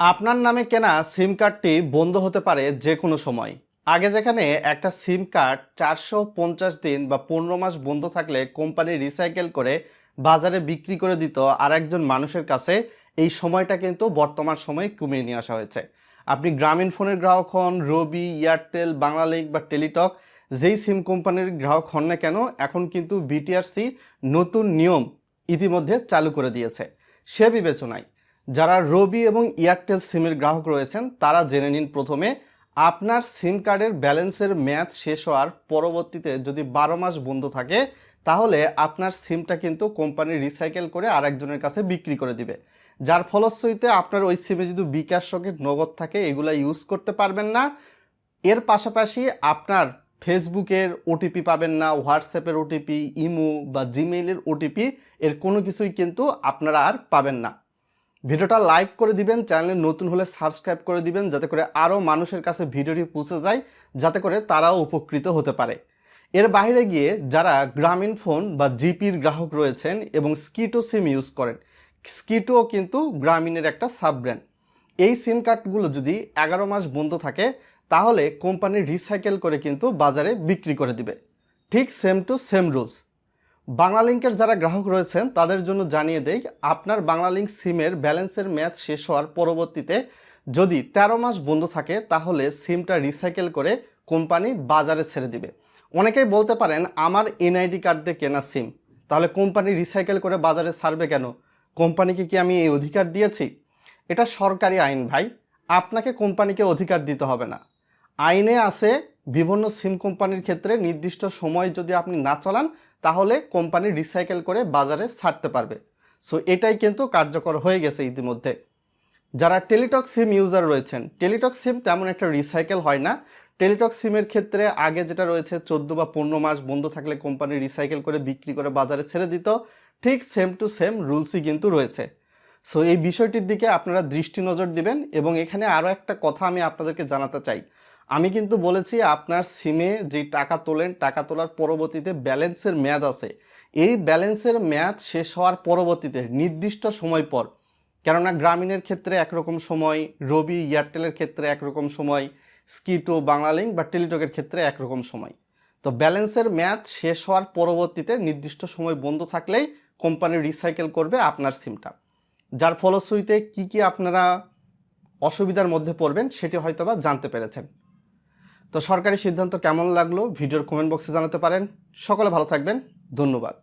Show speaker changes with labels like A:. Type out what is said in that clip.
A: আপনার নামে কেনা সিম কার্ডটি বন্ধ হতে পারে যে কোনো সময়। আগে যেখানে একটা সিম কার্ড 450 দিন বা 15 মাস বন্ধ থাকলে কোম্পানি রিসাইকেল করে বাজারে বিক্রি করে দিত আর একজন মানুষের কাছে, এই সময়টা কিন্তু বর্তমান সময়ে কমিয়ে নিয়ে আসা হয়েছে। আপনি গ্রামীণ ফোনের গ্রাহক হন, রবি, এয়ারটেল, বাংলালিংক বা টেলিটক, যেই সিম কোম্পানির গ্রাহক হন না কেন, এখন কিন্তু বিটিআরসি নতুন নিয়ম ইতিমধ্যে চালু করে দিয়েছে। সে বিবেচনায় যারা রবি এবং এয়ারটেল সিমের গ্রাহক রয়েছেন তারা জেনে নিন প্রথমে, আপনার সিম কার্ডের ব্যালেন্সের মেয়াদ শেষ হওয়ার পরবর্তীতে যদি 12 মাস বন্ধ থাকে, তাহলে আপনার সিমটা কিন্তু কোম্পানি রিসাইকেল করে আরেকজনের কাছে বিক্রি করে দিবে। যার ফলশ্রুতিতে আপনার ওই সিমে যদি বিকাশ সকেট নগদ থাকে, এগুলা ইউজ করতে পারবেন না। এর পাশাপাশি আপনার ফেসবুকের ওটিপি পাবেন না, হোয়াটসঅ্যাপের ওটিপি, ইমো বা জিমেইলের ওটিপি, এর কোনো কিছুই কিন্তু আপনারা আর পাবেন না। ভিডিওটা লাইক করে দিবেন, চ্যানেলে নতুন হলে সাবস্ক্রাইব করে দিবেন, যাতে করে আরও মানুষের কাছে ভিডিওটি পৌঁছে যায়, যাতে করে তারাও উপকৃত হতে পারে। এর বাইরে গিয়ে যারা গ্রামীণ ফোন বা জিপির গ্রাহক রয়েছেন এবং স্কিটো সিম ইউজ করেন, স্কিটোও কিন্তু গ্রামীণের একটা সাব ব্র্যান্ড। এই সিম কার্ডগুলো যদি 11 মাস বন্ধ থাকে, তাহলে কোম্পানি রিসাইকেল করে কিন্তু বাজারে বিক্রি করে দিবে। ঠিক সেম টু সেম রুলস বাংলালিংকের যারা গ্রাহক রয়েছেন তাদের জন্য জানিয়ে দেই, আপনার বাংলালিংক সিমের ব্যালেন্সের মেয়াদ শেষ হওয়ার পরবর্তীতে যদি 13 মাস বন্ধ থাকে, তাহলে সিমটা রিসাইকেল করে কোম্পানি বাজারে ছেড়ে দিবে। অনেকেই বলতে পারেন, আমার এনআইডি কার্ড দিয়ে কেনা সিম, তাহলে কোম্পানি রিসাইকেল করে বাজারে ছাড়বে কেন? কোম্পানিকে কি আমি এই অধিকার দিয়েছি? এটা সরকারি আইন ভাই, আপনাকে কোম্পানিকে অধিকার দিতে হবে না। আইনে আছে, বিভিন্ন সিম কোম্পানির ক্ষেত্রে নির্দিষ্ট সময় যদি আপনি না চালান, তাহলে কোম্পানি রিসাইকেল করে বাজারে ছাড়তে পারবে। সো এটাই কিন্তু কার্যকর হয়ে গেছে ইতিমধ্যে। যারা টেলিটক সিম ইউজার রয়েছেন, টেলিটক সিম তেমন একটা রিসাইকেল হয় না। টেলিটক সিমের ক্ষেত্রে আগে যেটা রয়েছে, 14 বা 15 মাস বন্ধ থাকলে কোম্পানি রিসাইকেল করে বিক্রি করে বাজারে ছেড়ে দিত, ঠিক সেম টু সেম রুলসই কিন্তু রয়েছে। সো এই বিষয়টির দিকে আপনারা দৃষ্টি নজর দিবেন। এবং এখানে আরও একটা কথা আমি আপনাদেরকে জানাতে চাই, আমি কিন্তু বলেছি আপনার সিমে যেই টাকা তোলেন, টাকা তোলার পরবর্তীতে ব্যালেন্সের মেয়াদ আছে, এই ব্যালেন্সের মেয়াদ শেষ হওয়ার পরবর্তীতে নির্দিষ্ট সময় পর, কেননা গ্রামীণের ক্ষেত্রে একরকম সময়, রবি এয়ারটেলের ক্ষেত্রে একরকম সময়, স্কিটো, বাংলালিংক বা টেলিটকের ক্ষেত্রে একরকম সময়। তো ব্যালেন্সের মেয়াদ শেষ হওয়ার পরবর্তীতে নির্দিষ্ট সময় বন্ধ থাকলেই কোম্পানি রিসাইকেল করবে আপনার সিমটা। যার ফলশ্রুতিতে কি আপনারা অসুবিধার মধ্যে পড়বেন সেটি হয়তোবা জানতে পেরেছেন। তো সরকারি সিদ্ধান্ত কেমন লাগলো ভিডিওর কমেন্ট বক্সে জানাতে পারেন। সকলে ভালো থাকবেন, ধন্যবাদ।